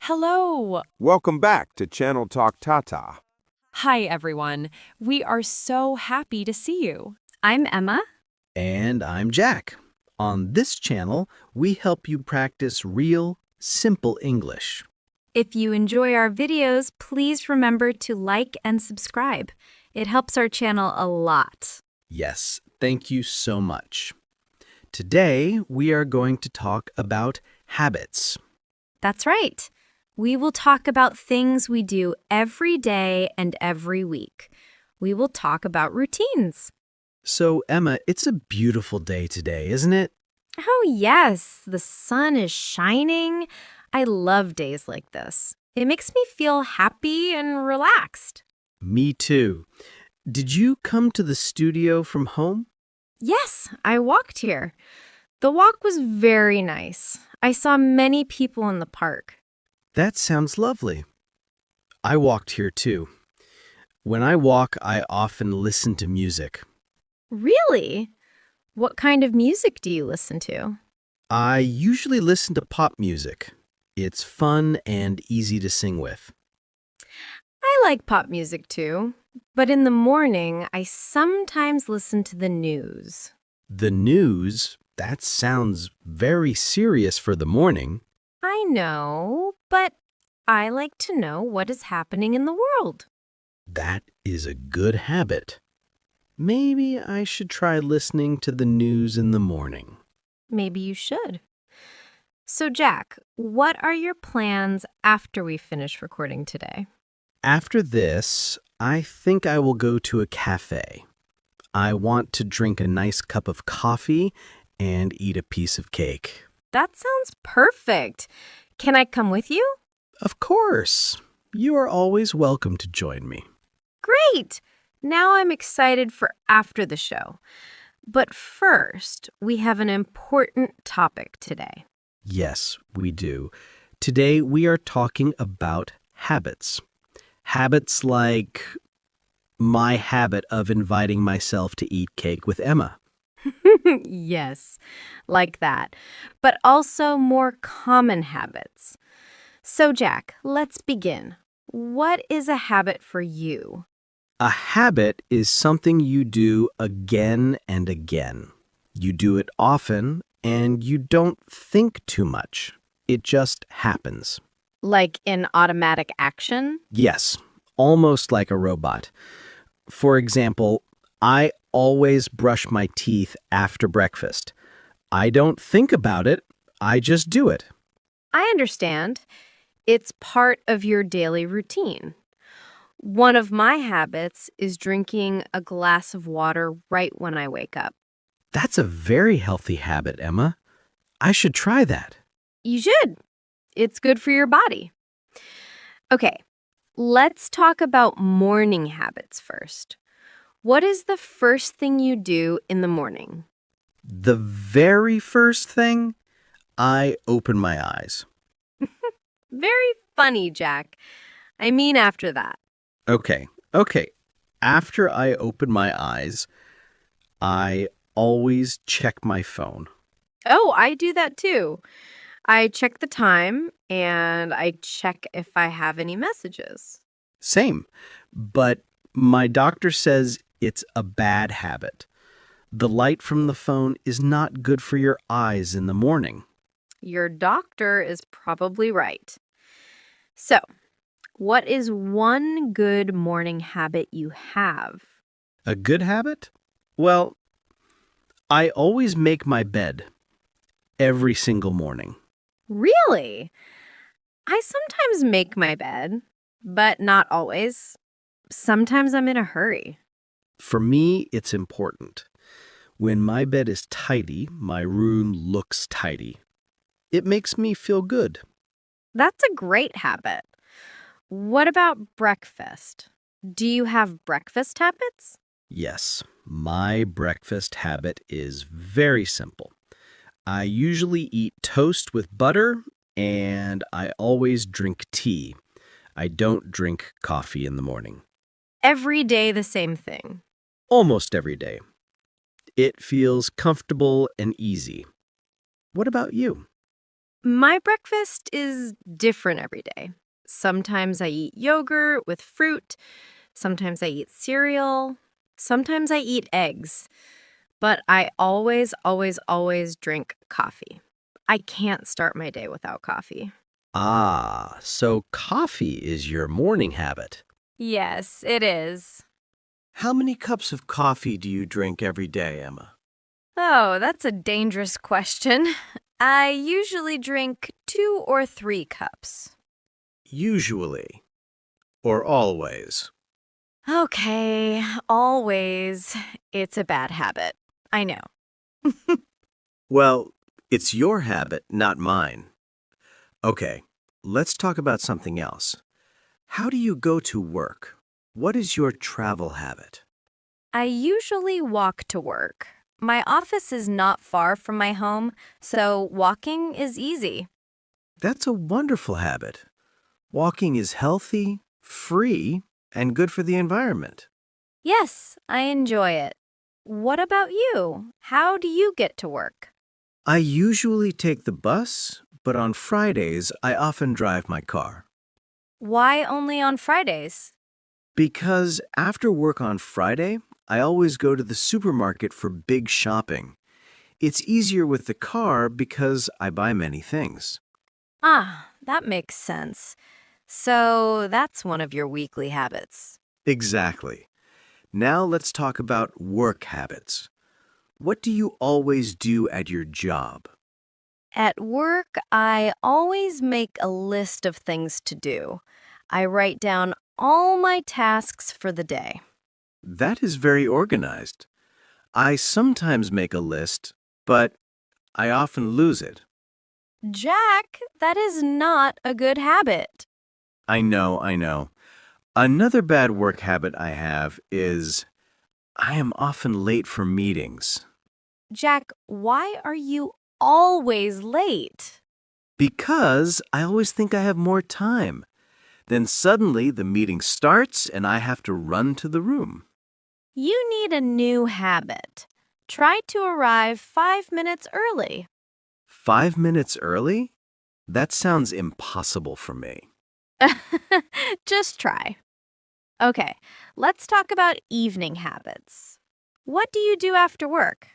Hello. Welcome back to Channel Talk Tata. Hi, everyone. We are so happy to see you. I'm Emma. And I'm Jack. On this channel, we help you practice real, simple English. If you enjoy our videos, please remember to like and subscribe. It helps our channel a lot. Yes, thank you so much. Today, we are going to talk about habits. That's right. We will talk about things we do every day and every week. We will talk about routines. So, Emma, it's a beautiful day today, isn't it? Oh, yes. The sun is shining. I love days like this. It makes me feel happy and relaxed. Me too. Did you come to the studio from home? Yes, I walked here. The walk was very nice. I saw many people in the park. That sounds lovely. I walked here too. When I walk, I often listen to music. Really? What kind of music do you listen to? I usually listen to pop music. It's fun and easy to sing with. I like pop music too, but in the morning, I sometimes listen to the news. The news? That sounds very serious for the morning. I know, but I like to know what is happening in the world. That is a good habit. Maybe I should try listening to the news in the morning. Maybe you should. So, Jack, what are your plans after we finish recording today? After this, I think I will go to a cafe. I want to drink a nice cup of coffee and eat a piece of cake. That sounds perfect. Can I come with you? Of course. You are always welcome to join me. Great! Now I'm excited for after the show. But first, we have an important topic today. Yes, we do. Today we are talking about habits. Habits like my habit of inviting myself to eat cake with Emma. Yes, like that. But also more common habits. So, Jack, let's begin. What is a habit for you? A habit is something you do again and again. You do it often, and you don't think too much. It just happens. Like in automatic action? Yes, almost like a robot. For example, I always brush my teeth after breakfast. I don't think about it, I just do it. I understand. It's part of your daily routine. One of my habits is drinking a glass of water right when I wake up. That's a very healthy habit, Emma. I should try that. You should. It's good for your body. Okay, let's talk about morning habits first. What is the first thing you do in the morning? The very first thing, I open my eyes. Very funny, Jack. I mean after that. Okay. After I open my eyes, I always check my phone. Oh, I do that too. I check the time and I check if I have any messages. Same. But my doctor says it's a bad habit. The light from the phone is not good for your eyes in the morning. Your doctor is probably right. So, what is one good morning habit you have? A good habit? Well, I always make my bed every single morning. Really? I sometimes make my bed, but not always. Sometimes I'm in a hurry. For me, it's important. When my bed is tidy, my room looks tidy. It makes me feel good. That's a great habit. What about breakfast? Do you have breakfast habits? Yes, my breakfast habit is very simple. I usually eat toast with butter, and I always drink tea. I don't drink coffee in the morning. Every day the same thing. Almost every day. It feels comfortable and easy. What about you? My breakfast is different every day. Sometimes I eat yogurt with fruit. Sometimes I eat cereal. Sometimes I eat eggs. But I always drink coffee. I can't start my day without coffee. Ah, so coffee is your morning habit. Yes, it is. How many cups of coffee do you drink every day, Emma? Oh, that's a dangerous question. I usually drink 2 or 3 cups. Usually. Or always. Okay, always. It's a bad habit. I know. Well, it's your habit, not mine. Okay, let's talk about something else. How do you go to work? What is your travel habit? I usually walk to work. My office is not far from my home, so walking is easy. That's a wonderful habit. Walking is healthy, free, and good for the environment. Yes, I enjoy it. What about you? How do you get to work? I usually take the bus, but on Fridays I often drive my car. Why only on Fridays? Because after work on Friday, I always go to the supermarket for big shopping. It's easier with the car because I buy many things. Ah, that makes sense. So that's one of your weekly habits. Exactly. Now let's talk about work habits. What do you always do at your job? At work, I always make a list of things to do. I write down all my tasks for the day. That is very organized. I sometimes make a list, but I often lose it. Jack, that is not a good habit. I know. Another bad work habit I have is I am often late for meetings. Jack, why are you always late? Because I always think I have more time. Then suddenly the meeting starts and I have to run to the room. You need a new habit. Try to arrive 5 minutes early. 5 minutes early? That sounds impossible for me. Just try. Okay, let's talk about evening habits. What do you do after work?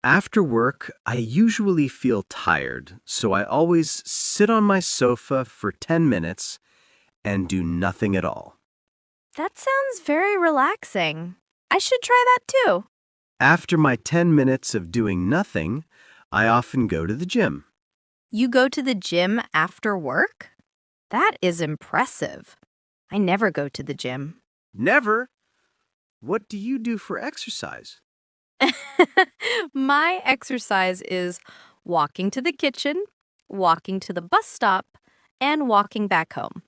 After work, I usually feel tired, so I always sit on my sofa for 10 minutes and do nothing at all. That sounds very relaxing. I should try that too. After my 10 minutes of doing nothing, I often go to the gym. You go to the gym after work? That is impressive. I never go to the gym. Never? What do you do for exercise? My exercise is walking to the kitchen, walking to the bus stop, and walking back home.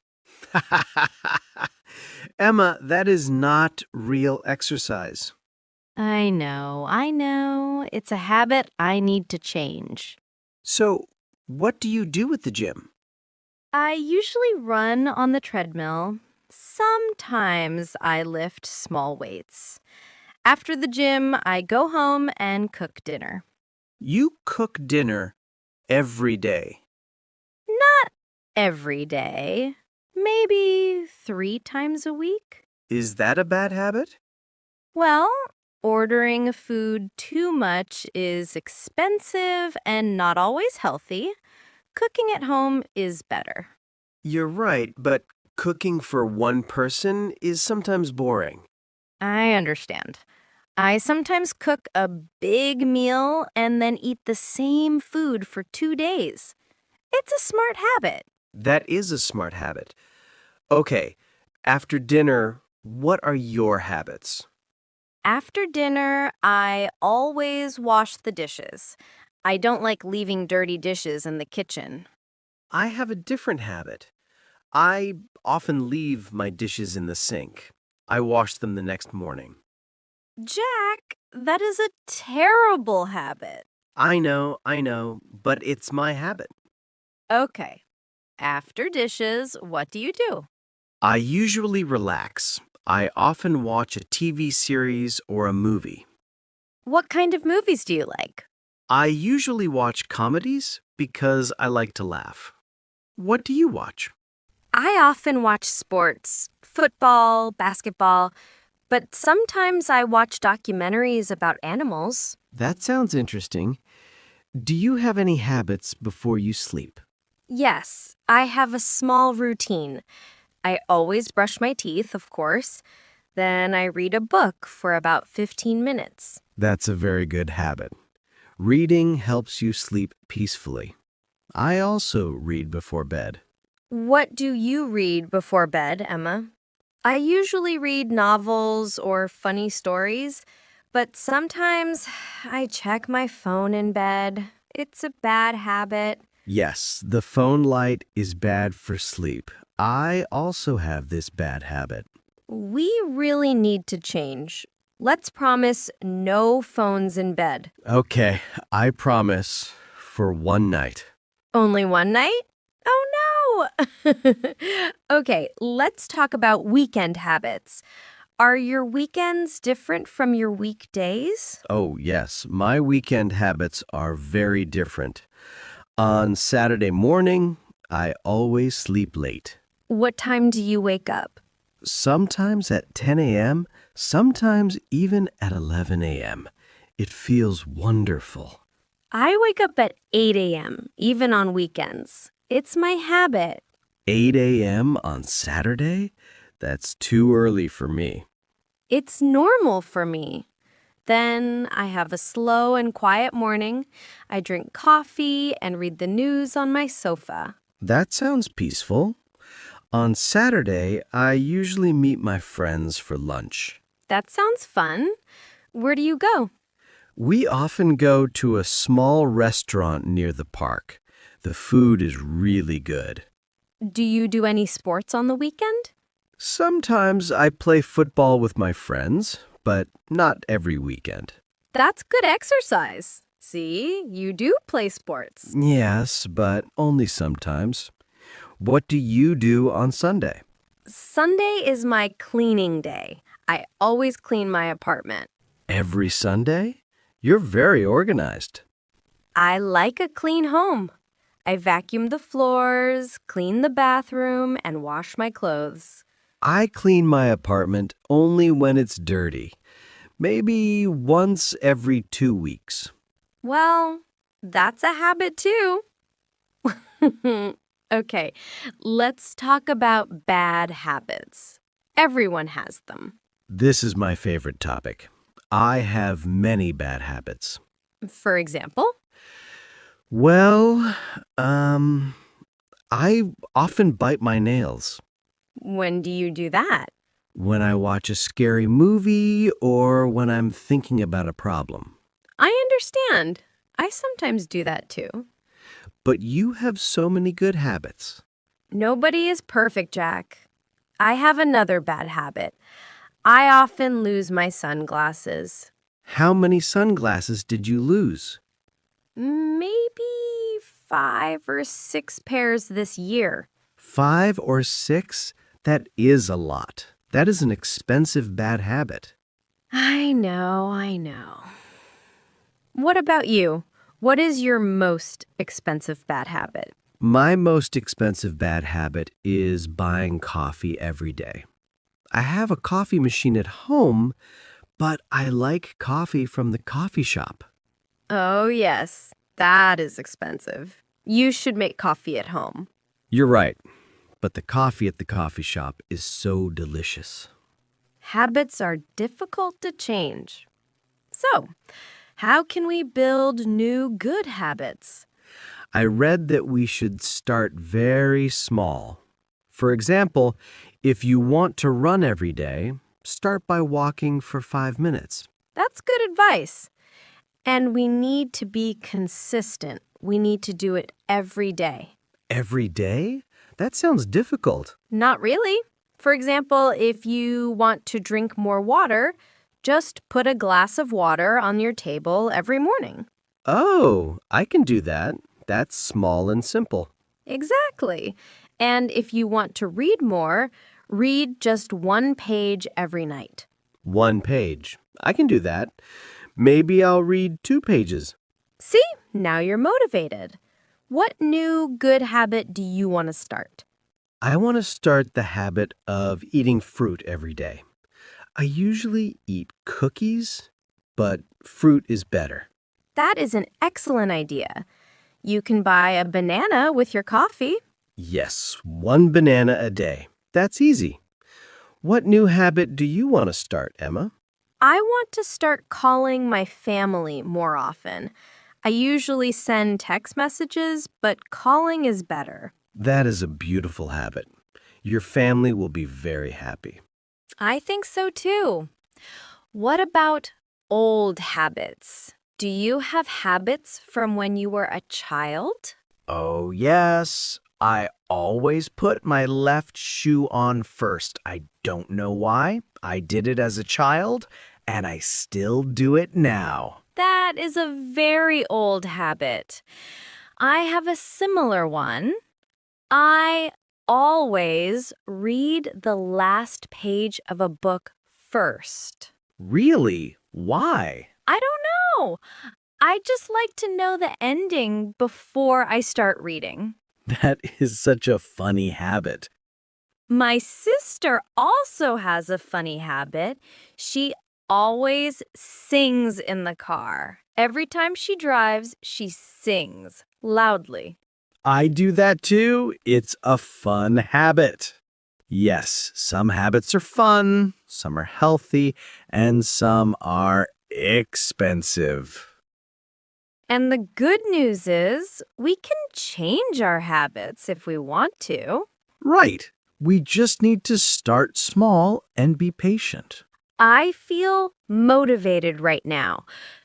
Emma, that is not real exercise. I know. It's a habit I need to change. So, what do you do at the gym? I usually run on the treadmill. Sometimes I lift small weights. After the gym, I go home and cook dinner. You cook dinner every day. Not every day. Maybe 3 times a week. Is that a bad habit? Well, ordering food too much is expensive and not always healthy. Cooking at home is better. You're right, but cooking for one person is sometimes boring. I understand. I sometimes cook a big meal and then eat the same food for 2 days. It's a smart habit. That is a smart habit. Okay, after dinner, what are your habits? After dinner, I always wash the dishes. I don't like leaving dirty dishes in the kitchen. I have a different habit. I often leave my dishes in the sink. I wash them the next morning. Jack, that is a terrible habit. I know, but it's my habit. Okay. After dishes, what do you do? I usually relax. I often watch a TV series or a movie. What kind of movies do you like? I usually watch comedies, because I like to laugh. What do you watch? I often watch sports, football, basketball, but sometimes I watch documentaries about animals. That sounds interesting. Do you have any habits before you sleep? Yes, I have a small routine. I always brush my teeth, of course. Then I read a book for about 15 minutes. That's a very good habit. Reading helps you sleep peacefully. I also read before bed. What do you read before bed, Emma? I usually read novels or funny stories, but sometimes I check my phone in bed. It's a bad habit. Yes, the phone light is bad for sleep. I also have this bad habit. We really need to change. Let's promise no phones in bed. Okay, I promise for one night. Only one night? Oh no! Okay, let's talk about weekend habits. Are your weekends different from your weekdays? Oh, yes, my weekend habits are very different. On Saturday morning, I always sleep late. What time do you wake up? Sometimes at 10 a.m., sometimes even at 11 a.m. It feels wonderful. I wake up at 8 a.m., even on weekends. It's my habit. 8 a.m. on Saturday? That's too early for me. It's normal for me. Then I have a slow and quiet morning. I drink coffee and read the news on my sofa. That sounds peaceful. On Saturday, I usually meet my friends for lunch. That sounds fun. Where do you go? We often go to a small restaurant near the park. The food is really good. Do you do any sports on the weekend? Sometimes I play football with my friends, but not every weekend. That's good exercise. See, you do play sports. Yes, but only sometimes. What do you do on Sunday? Sunday is my cleaning day. I always clean my apartment. Every Sunday? You're very organized. I like a clean home. I vacuum the floors, clean the bathroom, and wash my clothes. I clean my apartment only when it's dirty. Maybe once every 2 weeks. Well, that's a habit too. Okay, let's talk about bad habits. Everyone has them. This is my favorite topic. I have many bad habits. For example? Well, I often bite my nails. When do you do that? When I watch a scary movie or when I'm thinking about a problem. I understand. I sometimes do that too. But you have so many good habits. Nobody is perfect, Jack. I have another bad habit. I often lose my sunglasses. How many sunglasses did you lose? Maybe 5 or 6 pairs this year. 5 or 6? That is a lot. That is an expensive bad habit. I know. What about you? What is your most expensive bad habit? My most expensive bad habit is buying coffee every day. I have a coffee machine at home, but I like coffee from the coffee shop. Oh, yes. That is expensive. You should make coffee at home. You're right, but the coffee at the coffee shop is so delicious. Habits are difficult to change. So, how can we build new good habits? I read that we should start very small. For example, if you want to run every day, start by walking for 5 minutes. That's good advice. And we need to be consistent. We need to do it every day. Every day? That sounds difficult. Not really. For example, if you want to drink more water, just put a glass of water on your table every morning. Oh, I can do that. That's small and simple. Exactly. And if you want to read more, read just 1 page every night. 1 page. I can do that. Maybe I'll read 2 pages. See, now you're motivated. What new good habit do you want to start? I want to start the habit of eating fruit every day. I usually eat cookies, but fruit is better. That is an excellent idea. You can buy a banana with your coffee. Yes, one banana a day. That's easy. What new habit do you want to start, Emma? I want to start calling my family more often. I usually send text messages, but calling is better. That is a beautiful habit. Your family will be very happy. I think so too. What about old habits? Do you have habits from when you were a child? Oh, yes. I always put my left shoe on first. I don't know why. I did it as a child, and I still do it now. That is a very old habit. I have a similar one. I always read the last page of a book first. Really? Why? I don't know. I just like to know the ending before I start reading. That is such a funny habit. My sister also has a funny habit. She always sings in the car. Every time she drives, she sings loudly. I do that too. It's a fun habit. Yes, some habits are fun, some are healthy, and some are expensive. And the good news is we can change our habits if we want to. Right. We just need to start small and be patient. I feel motivated right now.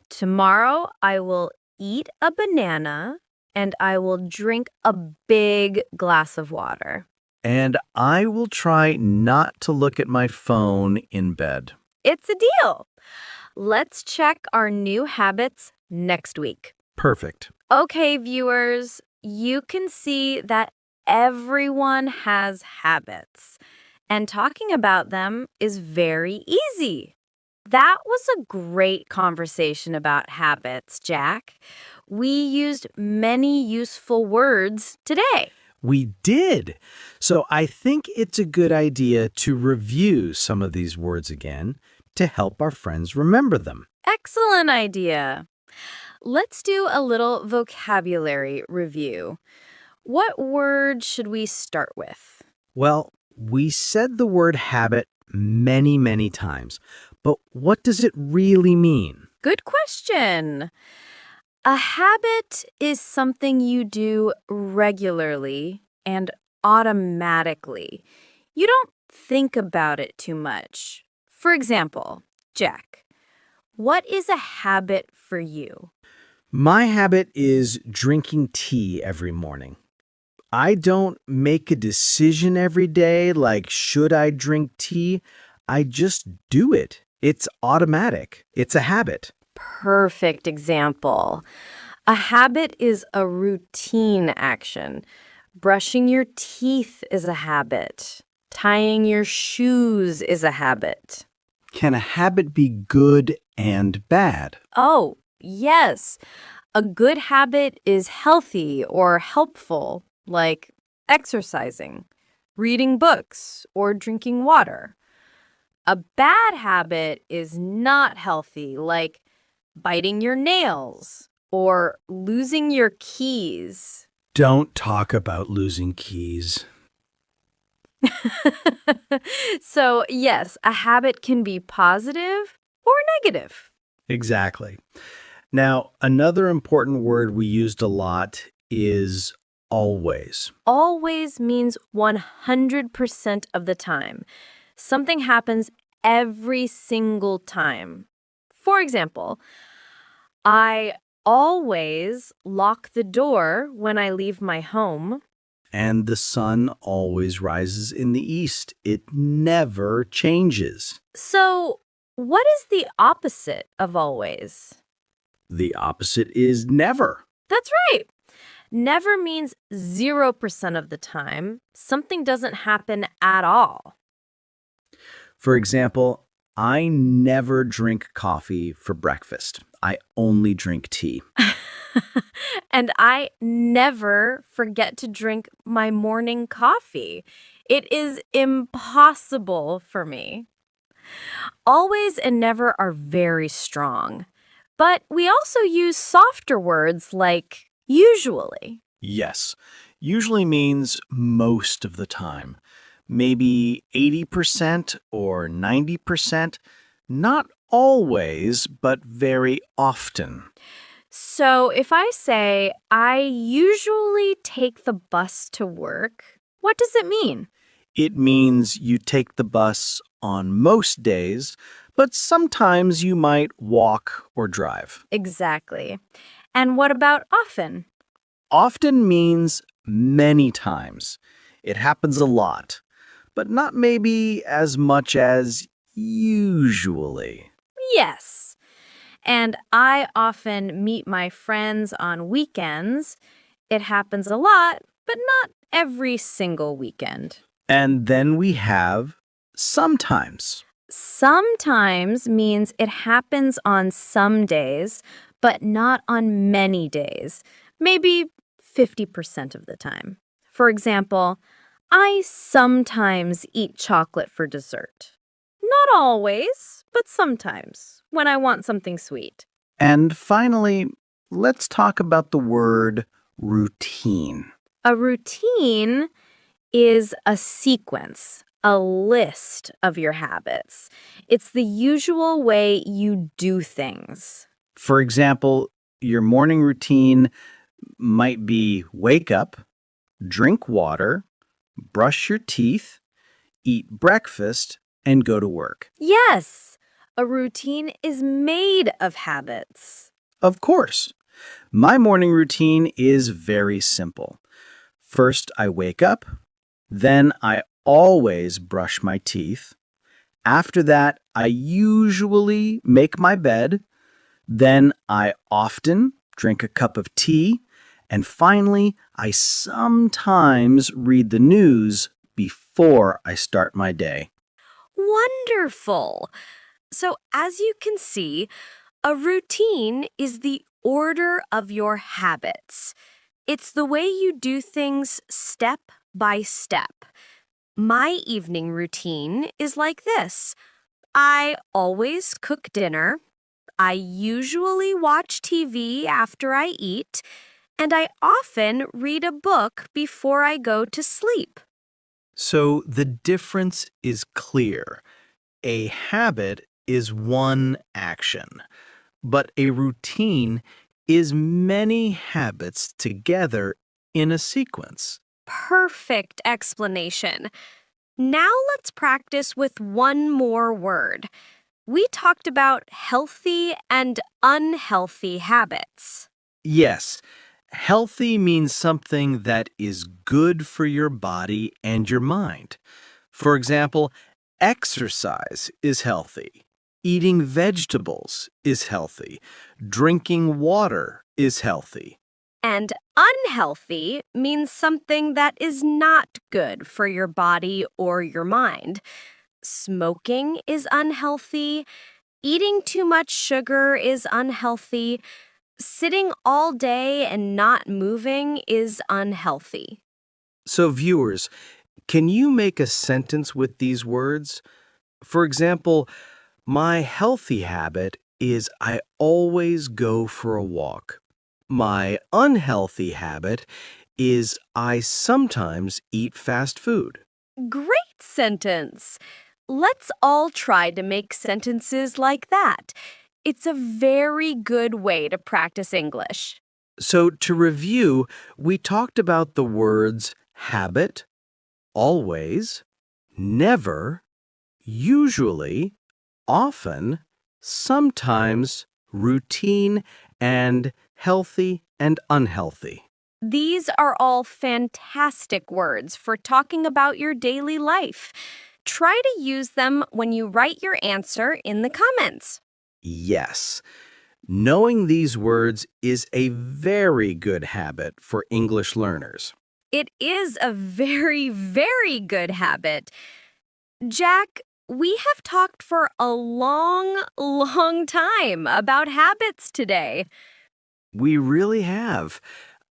Tomorrow, I will eat a banana and I will drink a big glass of water. And I will try not to look at my phone in bed. It's a deal. Let's check our new habits next week. Perfect. Okay, viewers, you can see that everyone has habits, and talking about them is very easy. That was a great conversation about habits, Jack. We used many useful words today. We did. So I think it's a good idea to review some of these words again to help our friends remember them. Excellent idea. Let's do a little vocabulary review. What word should we start with? Well, we said the word habit many, many times, but what does it really mean? Good question. A habit is something you do regularly and automatically. You don't think about it too much. For example, Jack, what is a habit for you? My habit is drinking tea every morning. I don't make a decision every day like, should I drink tea? I just do it. It's automatic. It's a habit. Perfect example. A habit is a routine action. Brushing your teeth is a habit. Tying your shoes is a habit. Can a habit be good and bad? Oh, yes. A good habit is healthy or helpful, like exercising, reading books, or drinking water. A bad habit is not healthy, like biting your nails or losing your keys. Don't talk about losing keys. So, yes, a habit can be positive or negative. Exactly. Now, another important word we used a lot is always. Always means 100% of the time. Something happens every single time. For example, I always lock the door when I leave my home. And the sun always rises in the east. It never changes. So, what is the opposite of always? The opposite is never. That's right. Never means 0% of the time. Something doesn't happen at all. For example, I never drink coffee for breakfast. I only drink tea. And I never forget to drink my morning coffee. It is impossible for me. Always and never are very strong. But we also use softer words like usually. Yes, usually means most of the time. Maybe 80% or 90%. Not always, but very often. So if I say, I usually take the bus to work, what does it mean? It means you take the bus on most days, but sometimes you might walk or drive. Exactly. And what about often? Often means many times. It happens a lot, but not maybe as much as usually. Yes. And I often meet my friends on weekends. It happens a lot, but not every single weekend. And then we have sometimes. Sometimes means it happens on some days, but not on many days. Maybe 50% of the time. For example, I sometimes eat chocolate for dessert. Not always, but sometimes, when I want something sweet. And finally, let's talk about the word routine. A routine is a sequence, a list of your habits. It's the usual way you do things. For example, your morning routine might be wake up, drink water, brush your teeth, eat breakfast, and go to work. Yes, a routine is made of habits. Of course. My morning routine is very simple. First, I wake up. Then I always brush my teeth. After that, I usually make my bed. Then I often drink a cup of tea. And finally, I sometimes read the news before I start my day. Wonderful! So, as you can see, a routine is the order of your habits. It's the way you do things step by step. My evening routine is like this. I always cook dinner. I usually watch TV after I eat. And I often read a book before I go to sleep. So the difference is clear. A habit is one action, but a routine is many habits together in a sequence. Perfect explanation. Now let's practice with one more word. We talked about healthy and unhealthy habits. Yes, healthy means something that is good for your body and your mind. For example, exercise is healthy. Eating vegetables is healthy. Drinking water is healthy. And unhealthy means something that is not good for your body or your mind. Smoking is unhealthy. Eating too much sugar is unhealthy. Sitting all day and not moving is unhealthy. So viewers, can you make a sentence with these words? For example, my healthy habit is I always go for a walk. My unhealthy habit is I sometimes eat fast food. Great sentence! Let's all try to make sentences like that. It's a very good way to practice English. So to review, we talked about the words habit, always, never, usually, often, sometimes, routine, and healthy and unhealthy. These are all fantastic words for talking about your daily life. Try to use them when you write your answer in the comments. Yes, knowing these words is a very good habit for English learners. It is a very, very good habit. Jack, we have talked for a long time about habits today. We really have.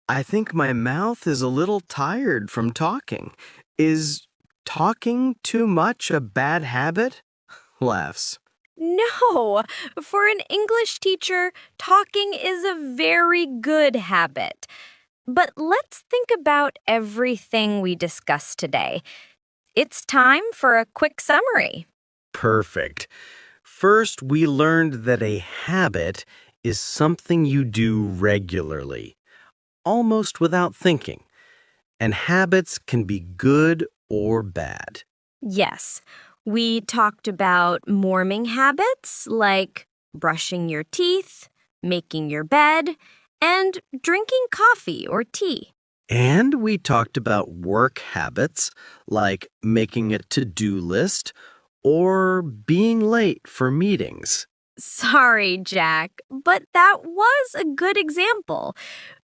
I think my mouth is a little tired from talking. Is talking too much a bad habit? Laughs. No, for an English teacher, talking is a very good habit. But let's think about everything we discussed today. It's time for a quick summary. Perfect. First, we learned that a habit is something you do regularly, almost without thinking. And habits can be good or bad. Yes, we talked about morning habits like brushing your teeth, making your bed, and drinking coffee or tea. And we talked about work habits like making a to-do list or being late for meetings. Sorry, Jack, but that was a good example.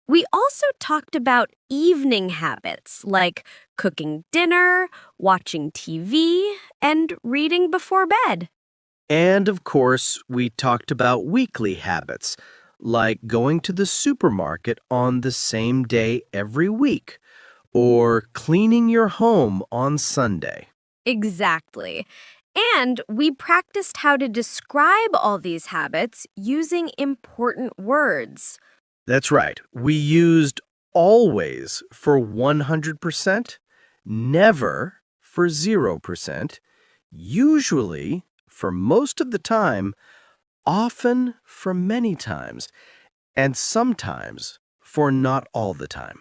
We also talked about evening habits like cooking dinner, watching TV, and reading before bed. And of course, we talked about weekly habits like going to the supermarket on the same day every week or cleaning your home on Sunday. Exactly. And we practiced how to describe all these habits using important words. That's right. We used always for 100%, never for 0%, usually for most of the time, often for many times, and sometimes for not all the time.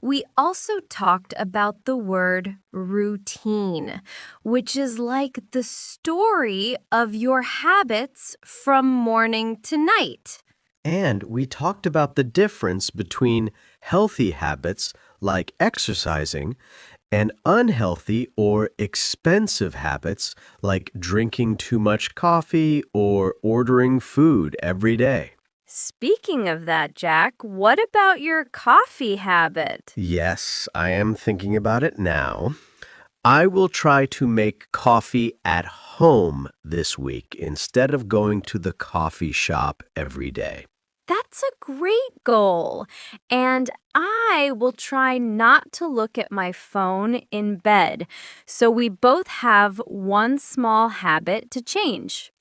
We also talked about the word routine, which is like the story of your habits from morning to night. And we talked about the difference between healthy habits like exercising and unhealthy or expensive habits like drinking too much coffee or ordering food every day. Speaking of that, Jack, what about your coffee habit? Yes, I am thinking about it now. I will try to make coffee at home this week instead of going to the coffee shop every day. That's a great goal. And I will try not to look at my phone in bed. So we both have one small habit to change.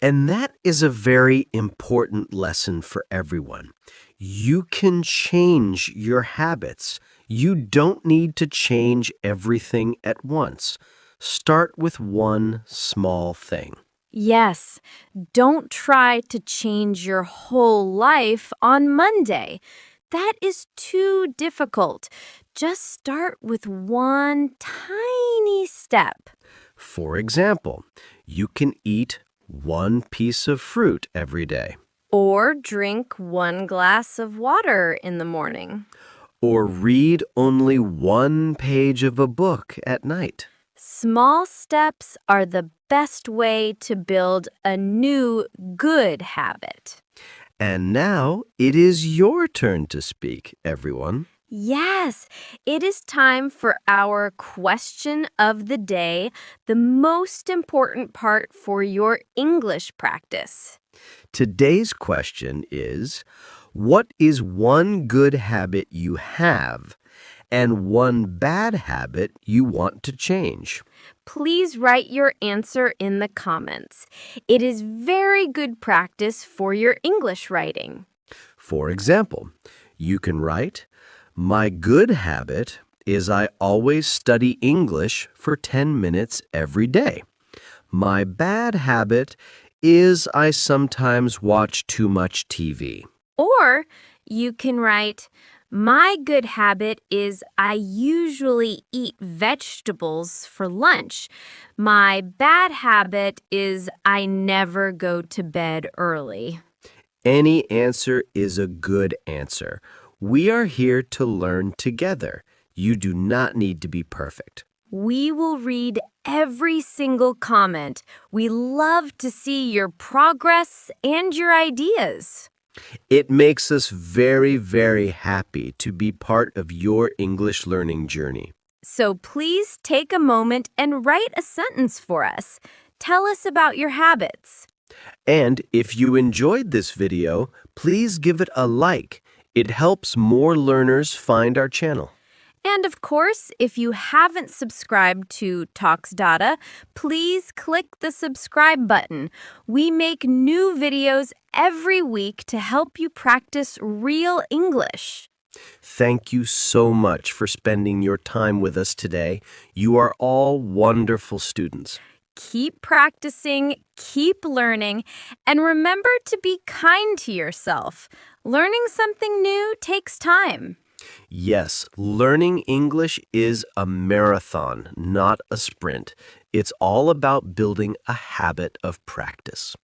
And that is a very important lesson for everyone. You can change your habits. You don't need to change everything at once. Start with one small thing. Yes, don't try to change your whole life on Monday. That is too difficult. Just start with one tiny step. For example, you can eat one piece of fruit every day, Or drink one glass of water in the morning. or read only one page of a book at night. Small steps are the best way to build a new good habit. And now it is your turn to speak, everyone. Yes, it is time for our question of the day, the most important part for your English practice. Today's question is, what is one good habit you have and one bad habit you want to change? Please write your answer in the comments. It is very good practice for your English writing. For example, you can write, my good habit is I always study English for 10 minutes every day. My bad habit is I sometimes watch too much TV. Or you can write, my good habit is I usually eat vegetables for lunch. My bad habit is I never go to bed early. Any answer is a good answer. We are here to learn together. You do not need to be perfect. We will read every single comment. We love to see your progress and your ideas. It makes us very, very happy to be part of your English learning journey. So please take a moment and write a sentence for us. Tell us about your habits. And if you enjoyed this video, please give it a like. It helps more learners find our channel. And of course, if you haven't subscribed to Talks DaRa, please click the subscribe button. We make new videos every week to help you practice real English. Thank you so much for spending your time with us today. You are all wonderful students. Keep practicing, keep learning, and remember to be kind to yourself. Learning something new takes time. Yes, learning English is a marathon, not a sprint. It's all about building a habit of practice.